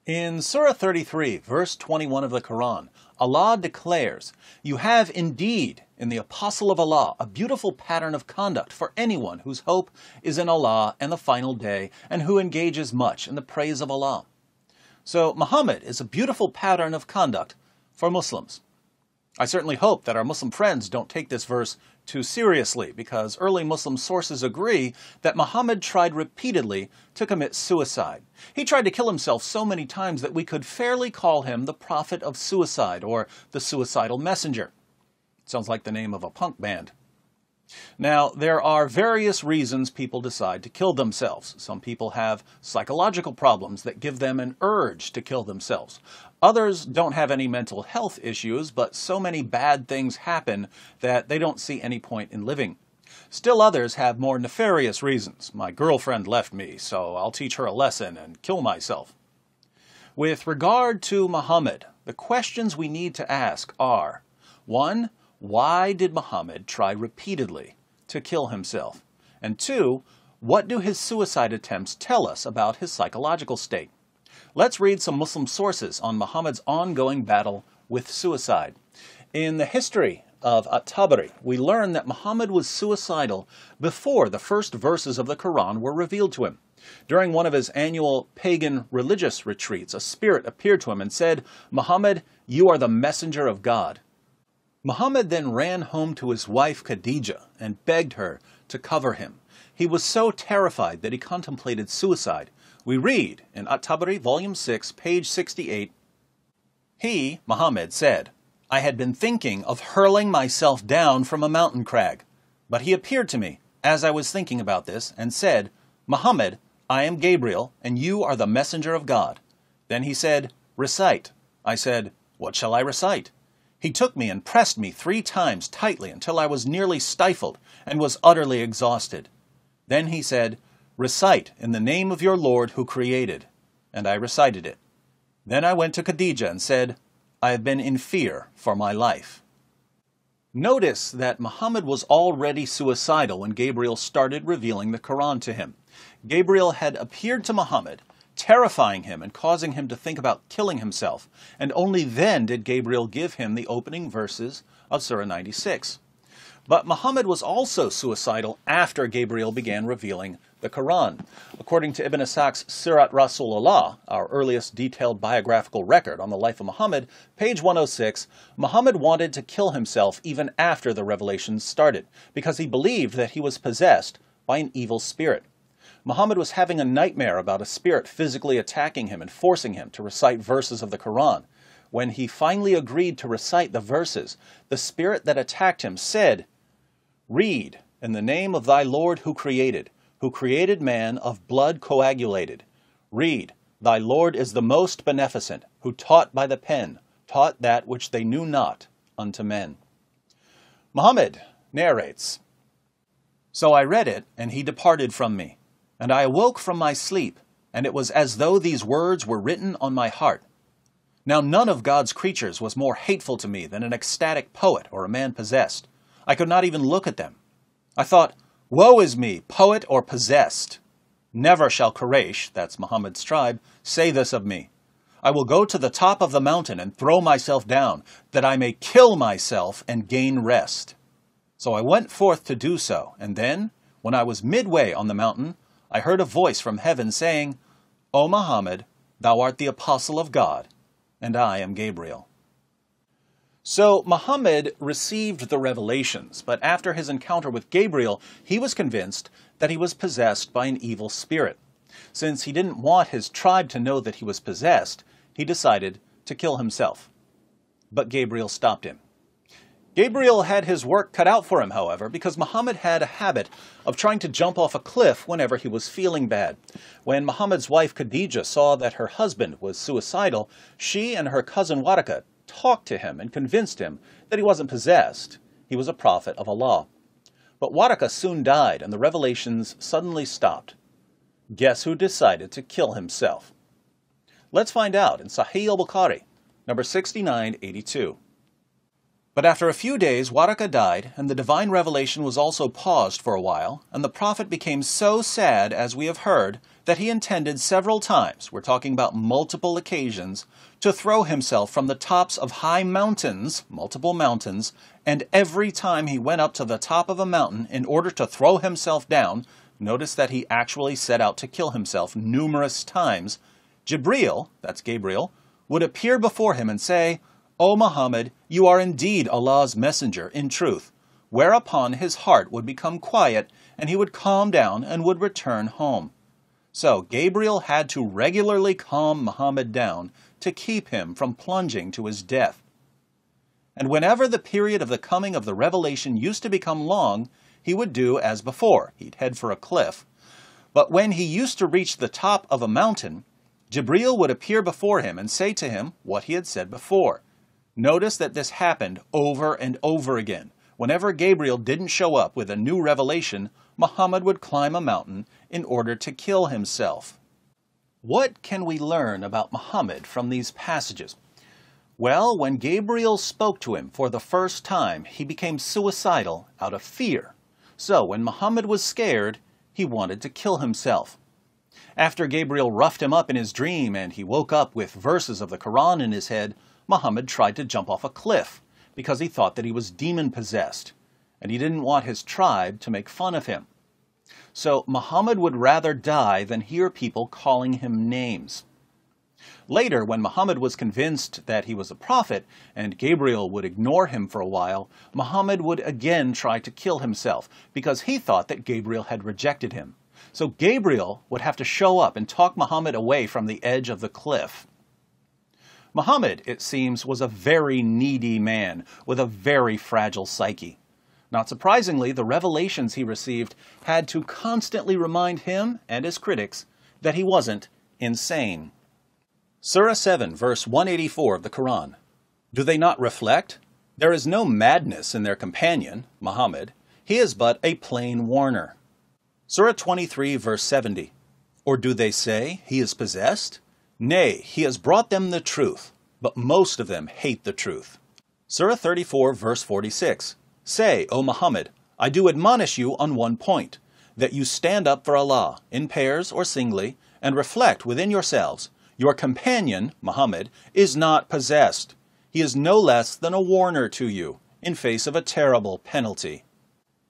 In Surah 33, verse 21 of the Quran, Allah declares, "You have indeed, in the Apostle of Allah, a beautiful pattern of conduct for anyone whose hope is in Allah and the final day, and who engages much in the praise of Allah." So Muhammad is a beautiful pattern of conduct for Muslims. I certainly hope that our Muslim friends don't take this verse too seriously, because early Muslim sources agree that Muhammad tried repeatedly to commit suicide. He tried to kill himself so many times that we could fairly call him the prophet of suicide, or the suicidal messenger. Sounds like the name of a punk band. Now, there are various reasons people decide to kill themselves. Some people have psychological problems that give them an urge to kill themselves. Others don't have any mental health issues, but so many bad things happen that they don't see any point in living. Still others have more nefarious reasons. My girlfriend left me, so I'll teach her a lesson and kill myself. With regard to Muhammad, the questions we need to ask are: 1. Why did Muhammad try repeatedly to kill himself? And 2. What do his suicide attempts tell us about his psychological state? Let's read some Muslim sources on Muhammad's ongoing battle with suicide. In the history of At-Tabari, we learn that Muhammad was suicidal before the first verses of the Quran were revealed to him. During one of his annual pagan religious retreats, a spirit appeared to him and said, "Muhammad, you are the messenger of God." Muhammad then ran home to his wife Khadijah and begged her to cover him. He was so terrified that he contemplated suicide. We read in At-Tabari, volume 6, page 68, "He, Muhammad, said, 'I had been thinking of hurling myself down from a mountain crag. But he appeared to me, as I was thinking about this, and said, Muhammad, I am Gabriel, and you are the messenger of God. Then he said, Recite. I said, What shall I recite? He took me and pressed me 3 times tightly until I was nearly stifled and was utterly exhausted. Then he said, Recite in the name of your Lord who created. And I recited it. Then I went to Khadijah and said, I have been in fear for my life." Notice that Muhammad was already suicidal when Gabriel started revealing the Quran to him. Gabriel had appeared to Muhammad, terrifying him and causing him to think about killing himself, and only then did Gabriel give him the opening verses of Surah 96. But Muhammad was also suicidal after Gabriel began revealing the Quran. According to Ibn Ishaq's Sirat Rasulullah, our earliest detailed biographical record on the life of Muhammad, page 106, Muhammad wanted to kill himself even after the revelations started, because he believed that he was possessed by an evil spirit. Muhammad was having a nightmare about a spirit physically attacking him and forcing him to recite verses of the Quran. When he finally agreed to recite the verses, the spirit that attacked him said, Read, in the name of thy Lord who created man of blood coagulated. Read, thy Lord is the most beneficent, who taught by the pen, taught that which they knew not unto men. Muhammad narrates, So I read it, and he departed from me. And I awoke from my sleep, and it was as though these words were written on my heart. Now none of God's creatures was more hateful to me than an ecstatic poet or a man possessed. I could not even look at them. I thought, Woe is me, poet or possessed. Never shall Quraysh, that's Muhammad's tribe, say this of me. I will go to the top of the mountain and throw myself down, that I may kill myself and gain rest. So I went forth to do so, and then, when I was midway on the mountain, I heard a voice from heaven saying, O Muhammad, thou art the apostle of God, and I am Gabriel. So Muhammad received the revelations, but after his encounter with Gabriel, he was convinced that he was possessed by an evil spirit. Since he didn't want his tribe to know that he was possessed, he decided to kill himself. But Gabriel stopped him. Gabriel had his work cut out for him, however, because Muhammad had a habit of trying to jump off a cliff whenever he was feeling bad. When Muhammad's wife Khadijah saw that her husband was suicidal, she and her cousin Waraka talked to him and convinced him that he wasn't possessed. He was a prophet of Allah. But Waraka soon died, and the revelations suddenly stopped. Guess who decided to kill himself? Let's find out in Sahih al-Bukhari, number 6982. But after a few days, Waraka died, and the divine revelation was also paused for a while, and the prophet became so sad, as we have heard, that he intended several times, we're talking about multiple occasions, to throw himself from the tops of high mountains, multiple mountains, and every time he went up to the top of a mountain in order to throw himself down, notice that he actually set out to kill himself numerous times, Jibreel, that's Gabriel, would appear before him and say, "O Muhammad, you are indeed Allah's messenger in truth," whereupon his heart would become quiet and he would calm down and would return home. So Gabriel had to regularly calm Muhammad down to keep him from plunging to his death. And whenever the period of the coming of the revelation used to become long, he would do as before. He'd head for a cliff. But when he used to reach the top of a mountain, Jibreel would appear before him and say to him what he had said before. Notice that this happened over and over again. Whenever Gabriel didn't show up with a new revelation, Muhammad would climb a mountain in order to kill himself. What can we learn about Muhammad from these passages? Well, when Gabriel spoke to him for the first time, he became suicidal out of fear. So when Muhammad was scared, he wanted to kill himself. After Gabriel roughed him up in his dream and he woke up with verses of the Quran in his head, Muhammad tried to jump off a cliff because he thought that he was demon-possessed, and he didn't want his tribe to make fun of him. So Muhammad would rather die than hear people calling him names. Later, when Muhammad was convinced that he was a prophet and Gabriel would ignore him for a while, Muhammad would again try to kill himself because he thought that Gabriel had rejected him. So Gabriel would have to show up and talk Muhammad away from the edge of the cliff. Muhammad, it seems, was a very needy man with a very fragile psyche. Not surprisingly, the revelations he received had to constantly remind him and his critics that he wasn't insane. Surah 7, verse 184 of the Quran. Do they not reflect? There is no madness in their companion, Muhammad. He is but a plain warner. Surah 23, verse 70. Or do they say he is possessed? Nay, he has brought them the truth, but most of them hate the truth. Surah 34, verse 46. Say, O Muhammad, I do admonish you on one point, that you stand up for Allah, in pairs or singly, and reflect within yourselves. Your companion, Muhammad, is not possessed. He is no less than a warner to you, in face of a terrible penalty.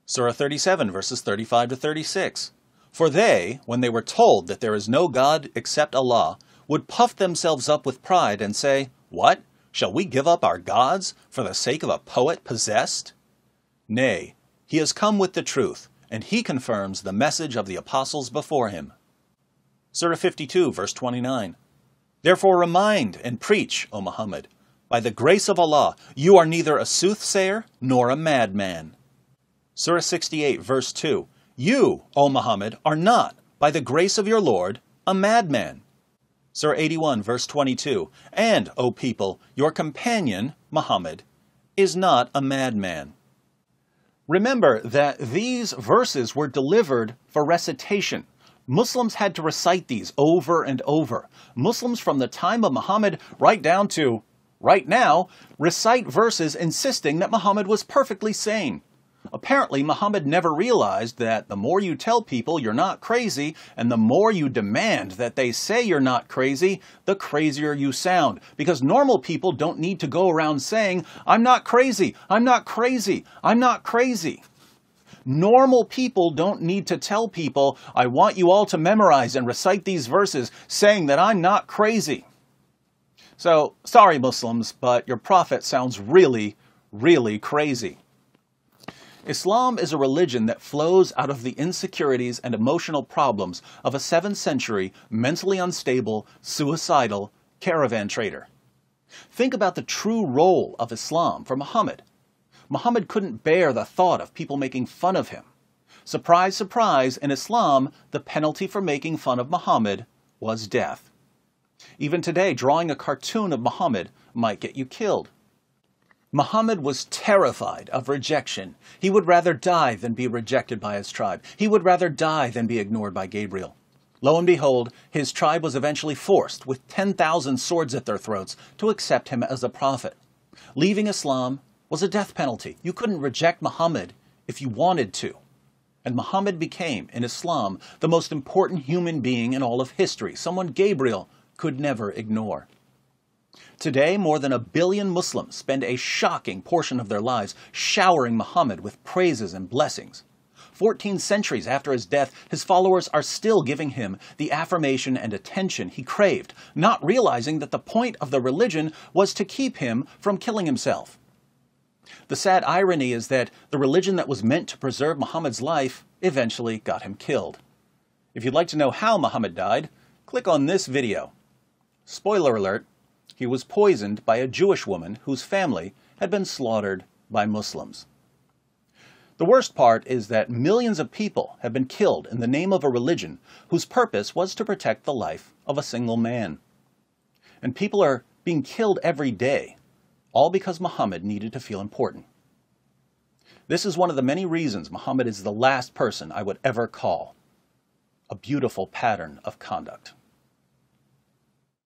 Surah 37, verses 35 to 36. For they, when they were told that there is no God except Allah, would puff themselves up with pride and say, What? Shall we give up our gods for the sake of a poet possessed? Nay, he has come with the truth, and he confirms the message of the apostles before him. Surah 52, verse 29. Therefore remind and preach, O Muhammad, by the grace of Allah, you are neither a soothsayer nor a madman. Surah 68, verse 2. You, O Muhammad, are not, by the grace of your Lord, a madman. Surah 81, verse 22. And, O people, your companion, Muhammad, is not a madman. Remember that these verses were delivered for recitation. Muslims had to recite these over and over. Muslims from the time of Muhammad right down to right now recite verses insisting that Muhammad was perfectly sane. Apparently, Muhammad never realized that the more you tell people you're not crazy and the more you demand that they say you're not crazy, the crazier you sound. Because normal people don't need to go around saying, I'm not crazy, I'm not crazy, I'm not crazy. Normal people don't need to tell people, I want you all to memorize and recite these verses saying that I'm not crazy. So, sorry Muslims, but your prophet sounds really, really crazy. Islam is a religion that flows out of the insecurities and emotional problems of a 7th century, mentally unstable, suicidal caravan trader. Think about the true role of Islam for Muhammad. Muhammad couldn't bear the thought of people making fun of him. Surprise, surprise, in Islam, the penalty for making fun of Muhammad was death. Even today, drawing a cartoon of Muhammad might get you killed. Muhammad was terrified of rejection. He would rather die than be rejected by his tribe. He would rather die than be ignored by Gabriel. Lo and behold, his tribe was eventually forced, with 10,000 swords at their throats, to accept him as a prophet. Leaving Islam, was a death penalty. You couldn't reject Muhammad if you wanted to. And Muhammad became, in Islam, the most important human being in all of history, someone Gabriel could never ignore. Today, more than 1 billion Muslims spend a shocking portion of their lives showering Muhammad with praises and blessings. 14 centuries after his death, his followers are still giving him the affirmation and attention he craved, not realizing that the point of the religion was to keep him from killing himself. The sad irony is that the religion that was meant to preserve Muhammad's life eventually got him killed. If you'd like to know how Muhammad died, click on this video. Spoiler alert, he was poisoned by a Jewish woman whose family had been slaughtered by Muslims. The worst part is that millions of people have been killed in the name of a religion whose purpose was to protect the life of a single man. And people are being killed every day, all because Muhammad needed to feel important. This is one of the many reasons Muhammad is the last person I would ever call a beautiful pattern of conduct.